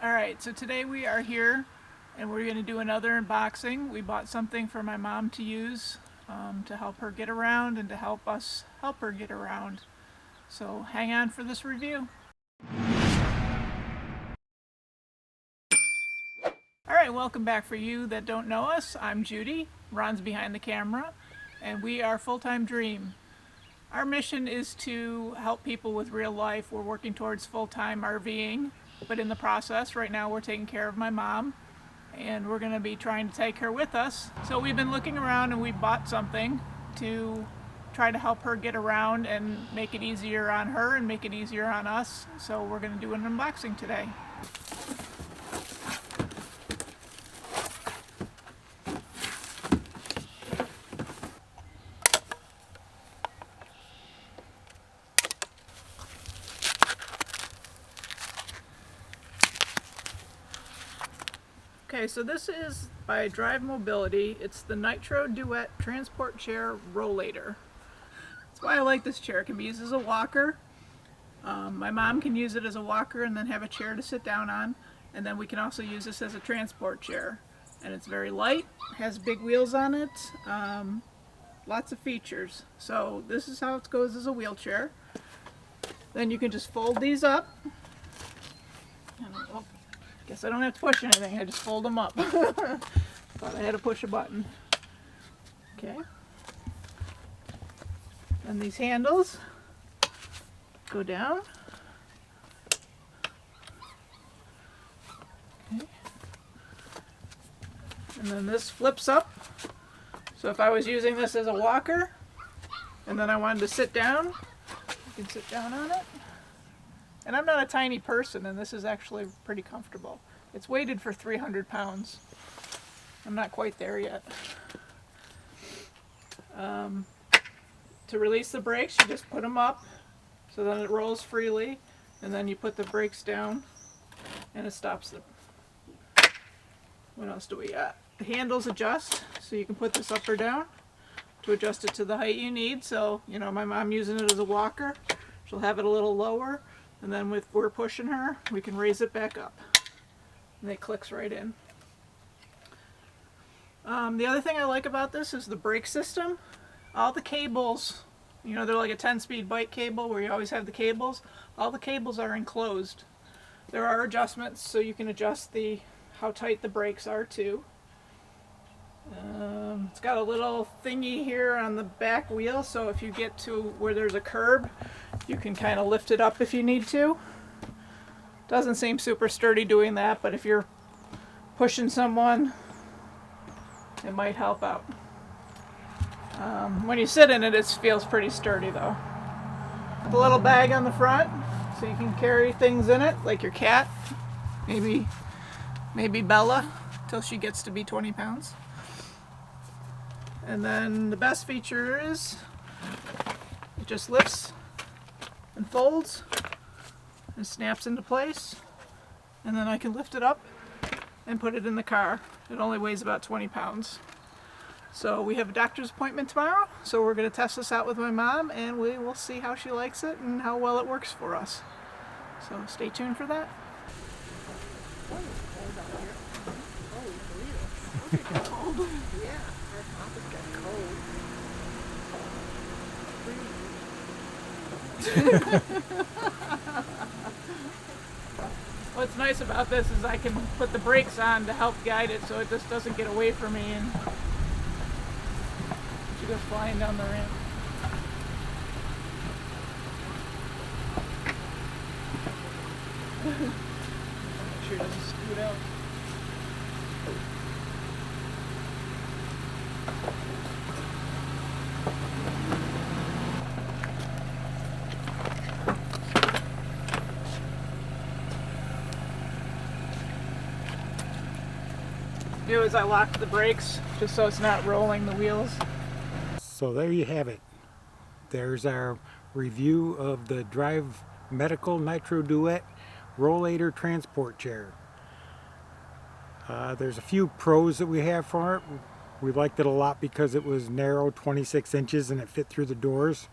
Alright, so today we are here and we're going to do another unboxing. We bought something for my mom to use to help her get around and to help us help her get around. So hang on for this review. Alright, welcome back. For you that don't know us, I'm Judy, Ron's behind the camera, and we are Full-Time Dream. Our mission is to help people with real life. We're working towards full-time RVing, but in the process, right now we're taking care of my mom, and we're going to be trying to take her with us. So we've been looking around and we bought something to try to help her get around and make it easier on her and make it easier on us. So we're going to do an unboxing today. Okay, so this is by Drive Mobility. It's the Nitro Duet Transport Chair Rollator. That's why I like this chair. It can be used as a walker. My mom can use it as a walker and then have a chair to sit down on. And then we can also use this as a transport chair. And it's very light, has big wheels on it, lots of features. So this is how it goes as a wheelchair. Then you can just fold these up. Guess I don't have to push anything, I just fold them up. Thought I had to push a button. Okay. And these handles go down. Okay. And then this flips up. So if I was using this as a walker, and then I wanted to sit down, you can sit down on it. And I'm not a tiny person, and this is actually pretty comfortable. It's weighted for 300 pounds. I'm not quite there yet. To release the brakes, you just put them up so that it rolls freely, and then you put the brakes down, and it stops them. What else do we got? The handles adjust, so you can put this up or down to adjust it to the height you need. So, you know, my mom using it as a walker, she'll have it a little lower. And then if we're pushing her, we can raise it back up. And it clicks right in. The other thing I like about this is the brake system. All the cables, you know, they're like a 10-speed bike cable where you always have the cables. All the cables are enclosed. There are adjustments, so you can adjust how tight the brakes are too. It's got a little thingy here on the back wheel, so if you get to where there's a curb, you can kind of lift it up if you need to. Doesn't seem super sturdy doing that, but if you're pushing someone, it might help out. When you sit in it, it feels pretty sturdy though. The little bag on the front, so you can carry things in it, like your cat, maybe Bella, till she gets to be 20 pounds. And then the best feature is it just lifts and folds and snaps into place, and then I can lift it up and put it in the car. It only weighs about 20 pounds. So we have a doctor's appointment tomorrow, so we're going to test this out with my mom, and we will see how she likes it and how well it works for us. So stay tuned for that. Oh, it's cold out here. Holy Toledo. It's cold. Yeah. What's nice about this is I can put the brakes on to help guide it so it just doesn't get away from me and she goes flying down the ramp. Make sure it doesn't scoot out. Do is I lock the brakes just so it's not rolling the wheels. So there you have it. There's our review of the Drive Medical Nitro Duet Rollator Transport Chair. There's a few pros that we have for it. We liked it a lot because it was narrow, 26 inches, and it fit through the doors.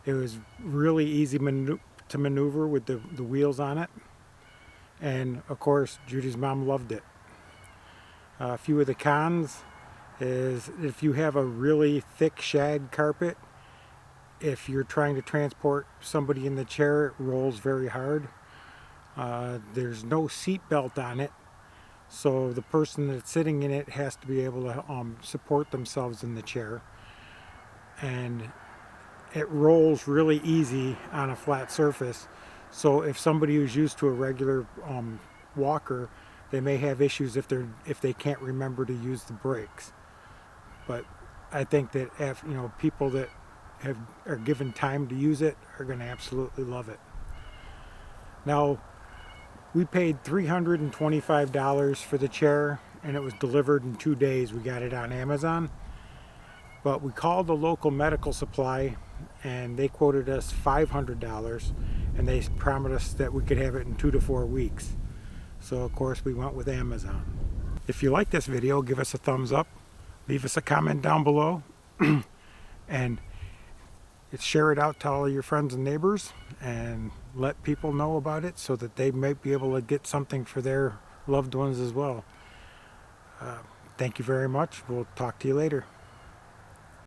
It was really easy to maneuver with the wheels on it. And of course, Judy's mom loved it. A few of the cons is if you have a really thick shag carpet, if you're trying to transport somebody in the chair, it rolls very hard. There's no seat belt on it, so the person that's sitting in it has to be able to support themselves in the chair. And it rolls really easy on a flat surface, so if somebody who's used to a regular walker, they may have issues if they can't remember to use the brakes. But I think that if, people that are given time to use it are going to absolutely love it. Now, we paid $325 for the chair, and it was delivered in 2 days. We got it on Amazon. But we called the local medical supply, and they quoted us $500, and they promised us that we could have it in 2 to 4 weeks. So of course we went with Amazon. If you like this video, give us a thumbs up, leave us a comment down below, and share it out to all of your friends and neighbors, and let people know about it so that they might be able to get something for their loved ones as well. Thank you very much. We'll talk to you later.